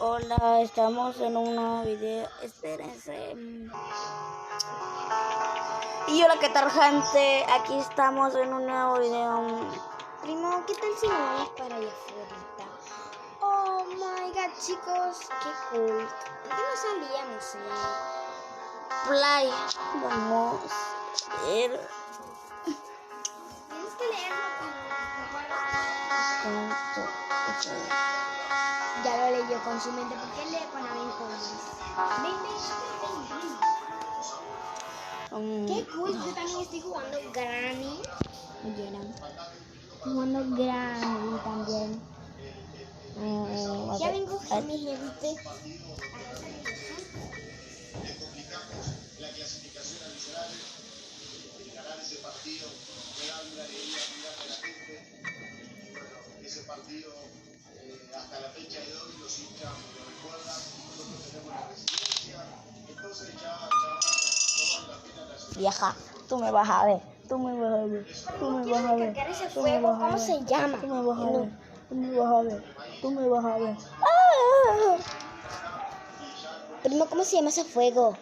Hola, estamos en un nuevo video. Espérense. Y hola, ¿qué tal, gente? Aquí estamos en un nuevo video. Primo, ¿qué tal si nos vamos para allá afuera? Oh my god, chicos, qué cool. ¿Por qué no salíamos? Play. Vamos a ver. Tienes que leerlo, Ya lo leyó con su mente, porque él lee con aventuras. Ven. Qué cool, yo también estoy jugando Granny. ¿Oyeron? Estoy jugando Granny también. Ya vengo con mi gente. La clasificación adicional, ganar ese partido, me da una alegría muy grande a la gente. Y bueno, ese partido hasta la fecha de hoy los hinchas lo recuerdan, nosotros tenemos la residencia, entonces ya no vale la pena la ciudad. Vieja, tú me vas a ver. Tú me vas a ver. Tú me vas a ver. Ese fuego, ¿cómo se llama? Tú me vas a ver. Tú me vas a ver. Tú me vas a ver. Primo, ¿cómo se llama ese fuego?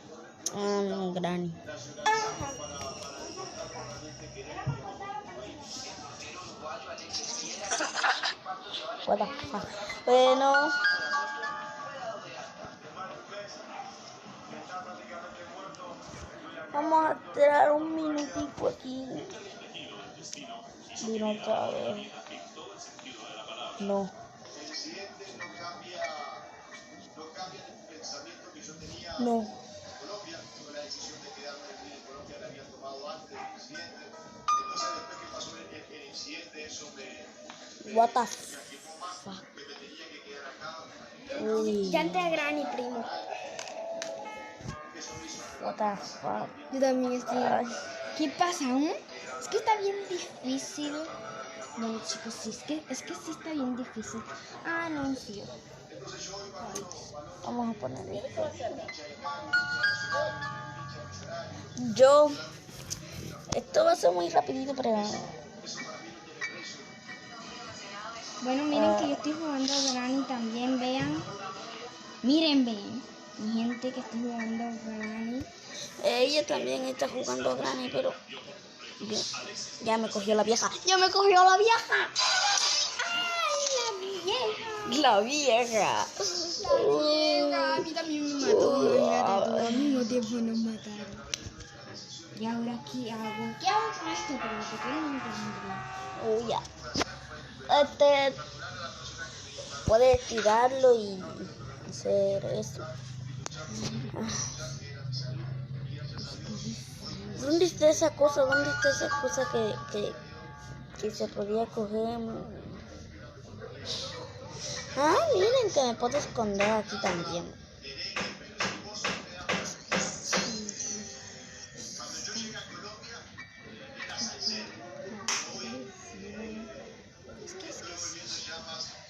Granny. What the fuck? Bueno. Vamos a esperar un minutico aquí. Vino otra vez. No. No. Colombia tomó la decisión de quedarme en Colombia, la habían tomado antes del incidente. Entonces, después que pasó el incidente, eso me What the fuck? que me tenía que quedar acá. Uy. Ya entré a Granny, primo. What the fuck? Yo también estoy. Ay. ¿Qué pasa? Es que está bien difícil. Bueno, chicos, sí, es que sí está bien difícil. Anuncio. Vamos a poner esto. Esto va a ser muy rapidito, pero Bueno, miren que yo estoy jugando a Granny también, vean. Miren, vean. Mi gente que estoy jugando a Granny. ella también está jugando a Granny, pero ya me cogió la vieja. ¡Ya me cogió la vieja! ¡Ay, La vieja. la vieja! A mí también me mató. Imagínate tú, al mismo tiempo nos mataron. ¿Y ahora qué hago? ¿Qué hago con esto? Pero que quiero no entender. Ya. Puedes tirarlo y hacer eso. ¿Dónde está esa cosa? ¿Dónde está esa cosa que se podía coger? Miren que me puedo esconder aquí también.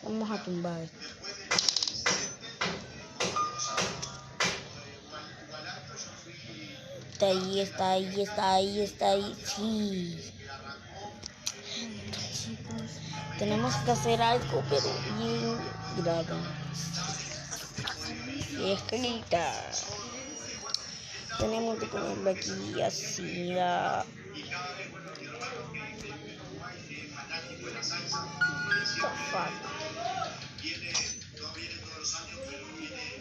Vamos a tumbar esto. Está ahí. Sí. Tenemos que hacer algo, pero bien grave. Y escrita. Tenemos que ponerlo aquí así, mira.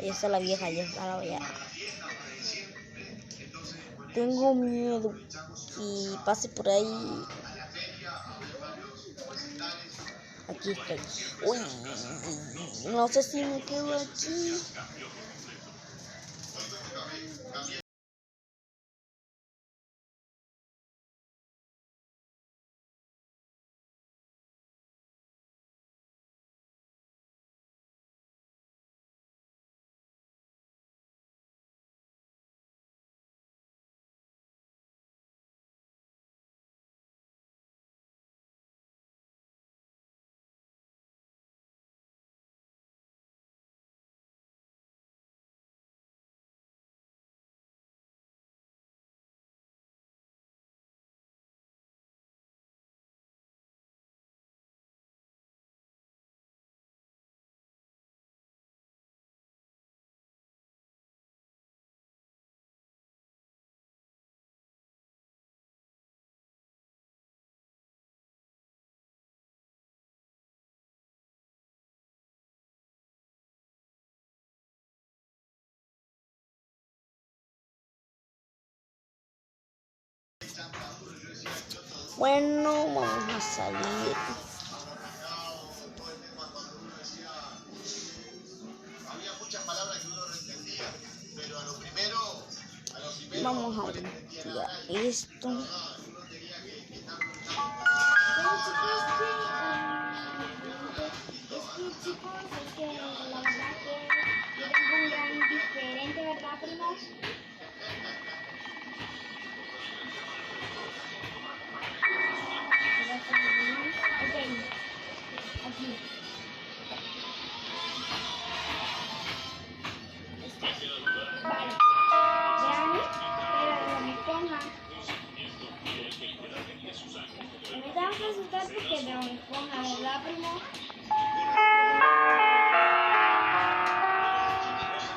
Ahí está la vieja, ya está la vieja. Tengo miedo que pase por ahí. Aquí estoy. Uy, no sé si me quedo aquí. Bueno, vamos a salir. Había muchas palabras que uno no entendía, pero a lo primero Vamos a limpiar esto. Chicos, es que la verdad que yo tengo un gran diferente, ¿verdad, primos? Ok, aquí. Vale. Granny, era la esponja. No te vas a asustar porque de una esponja, ¿verdad, primo?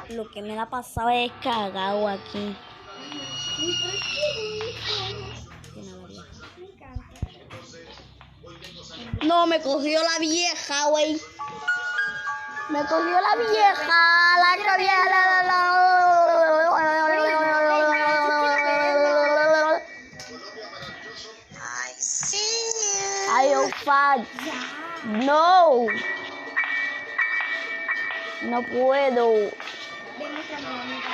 Lo que me la pasaba es cagado aquí. ¿Y por qué? Tiene la vieja. Me encanta. No, me cogió la vieja, güey. Me cogió la vieja, la que Ay, oh, fuck. No. No puedo.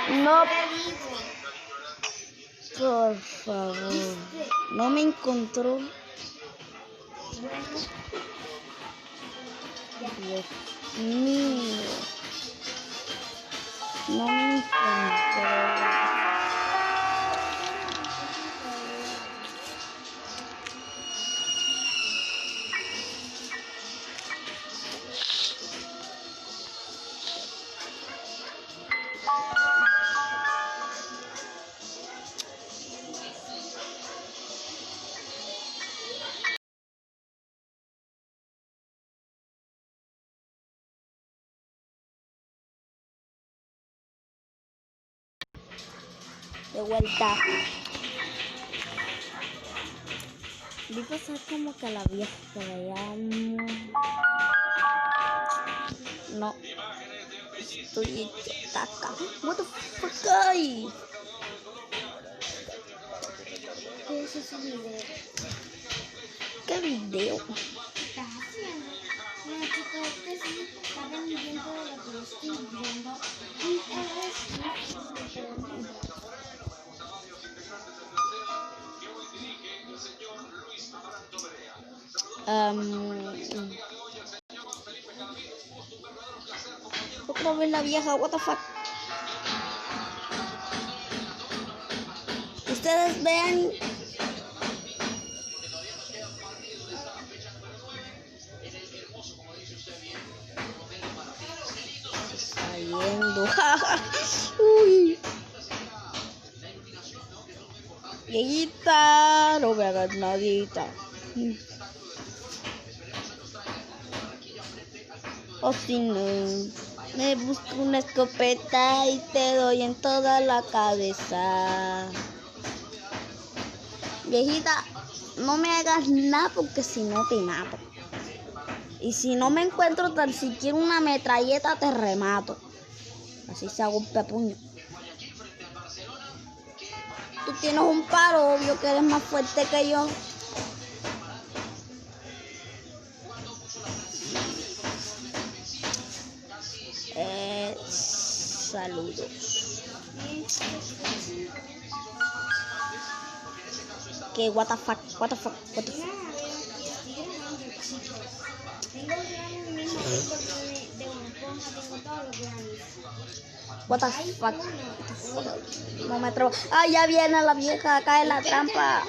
No. Por favor. No me encontró. Dios mío. No me encontró. De vuelta. Vi pasar como que la vieja por allá. No. Estoy hecho caca. What the fuck? Ay. ¿Qué es ese video? ¿Qué video? ¿Qué estás haciendo? Bueno, chicos, este sí está pendiente de lo que yo estoy viendo. Y Otra vez la vieja, what the fuck. Ustedes vean. Saliendo. Uy. Viejita, no me hagas nadita. O si no, me busco una escopeta y te doy en toda la cabeza. Viejita, no me hagas nada porque si no te mato. Y si no me encuentro tan siquiera una metralleta, te remato. Así se golpe a puño. Tú tienes un paro, obvio que eres más fuerte que yo. Saludos. ¿Qué? What the fuck? What the fuck? What the fuck? tengo granos mismo de una esponja, tengo todos los granos. What the fuck? No me atrevo. Ah, ya viene la vieja acá en la trampa.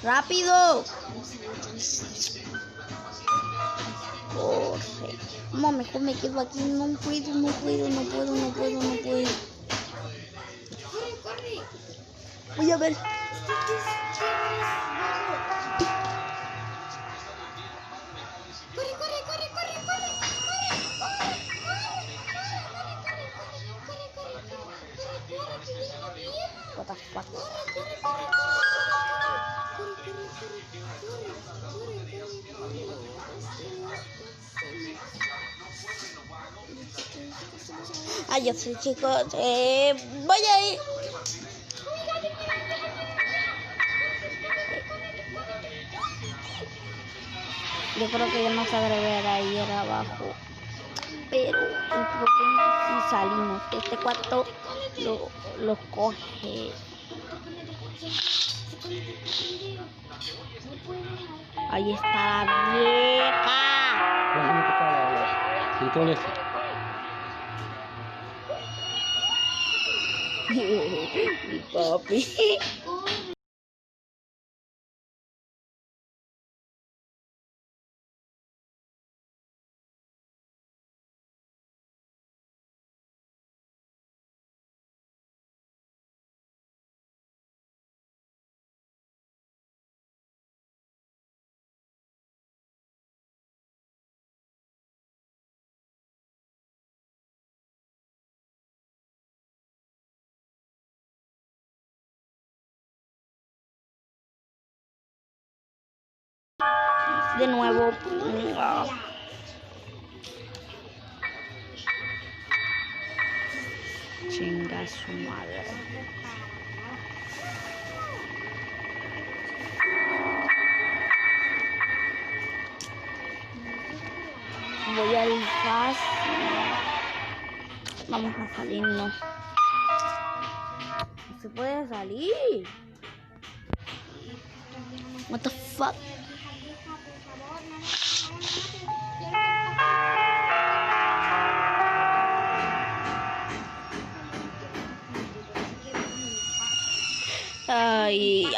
¡Rápido! Corre. No, mejor me quedo aquí. No puedo. Corre, corre. Voy a ver. What the fuck? Ay, yo sé, chicos. Voy a ir. Yo creo que ya no se atreverá a ir abajo. Pero el problema es si salimos. Este cuarto lo coge. Ahí está la vieja. Mi papi. De nuevo. Chinga su madre. Voy al fácil. Vamos a salirnos. No se puede salir. What the fuck? Ay.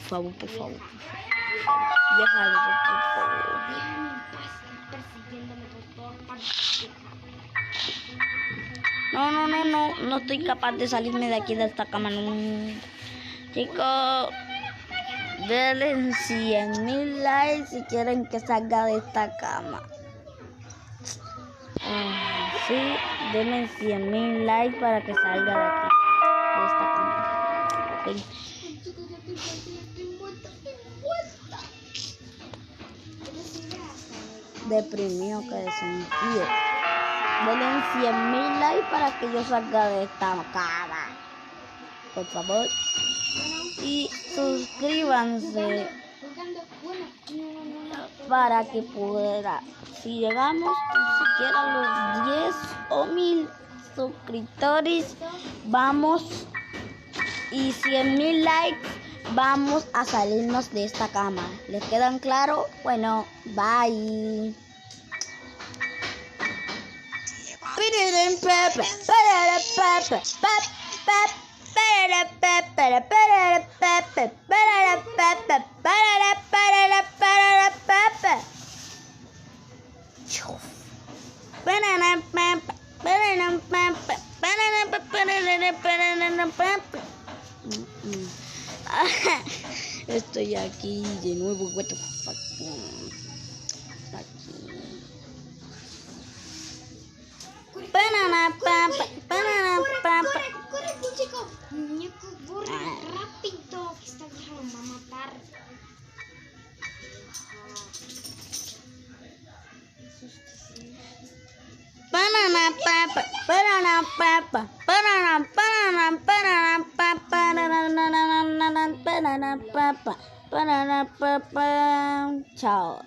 Por favor. Déjalo, por favor. No estoy capaz de salirme de aquí de esta cama. No. Chicos, denle 100,000 likes si quieren que salga de esta cama. Sí, denle 100,000 likes para que salga de aquí, de esta cama. Okay. Deprimido que de sentido. Denle 100,000 likes para que yo salga de esta cama, por favor. Y suscríbanse para que pueda, si llegamos siquiera a los 10 o 1000 suscriptores, vamos, y 100,000 likes, vamos a salirnos de esta cama. ¿Les quedan claro? Bueno, bye. Estoy aquí de nuevo. What the fuck? Aquí. Corre, chico. Muñeco, corre rápido. Esta vieja lo va a matar. Chao.